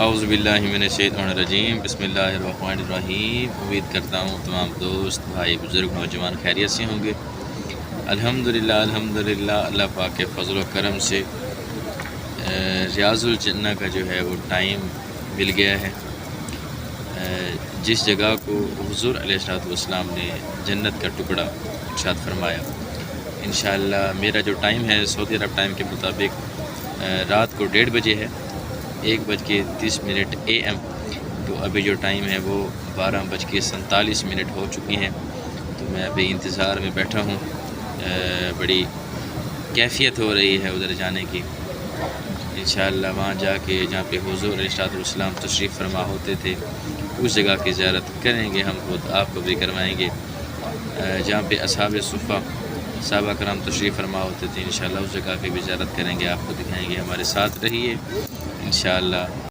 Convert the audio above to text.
اعوذ باللہ من الشیطان الرجیم، بسم اللہ الرحمن الرحیم۔ امید کرتا ہوں تمام دوست بھائی بزرگ نوجوان خیریت سے ہوں گے۔ الحمدللہ اللہ پاک کے فضل و کرم سے ریاض الجنہ کا جو ہے وہ ٹائم مل گیا ہے۔ جس جگہ کو حضور علیہ السلام نے جنت کا ٹکڑا ارشاد فرمایا، انشاءاللہ میرا جو ٹائم ہے سعودی عرب ٹائم کے مطابق رات کو 1:30 بجے ہے، 1:30 AM۔ تو ابھی جو ٹائم ہے وہ 12:47 ہو چکی ہیں۔ تو میں ابھی انتظار میں بیٹھا ہوں، بڑی کیفیت ہو رہی ہے ادھر جانے کی۔ انشاءاللہ وہاں جا کے جہاں پہ حضور علیہ السلام تشریف فرما ہوتے تھے اس جگہ کی زیارت کریں گے، ہم خود آپ کو بھی کروائیں گے۔ جہاں پہ اصحاب صفہ صحابہ کرام تشریف فرما ہوتے تھے، انشاءاللہ اس جگہ کی بھی زیارت کریں گے، آپ کو دکھائیں گے۔ ہمارے ساتھ رہیے انشاءاللہ۔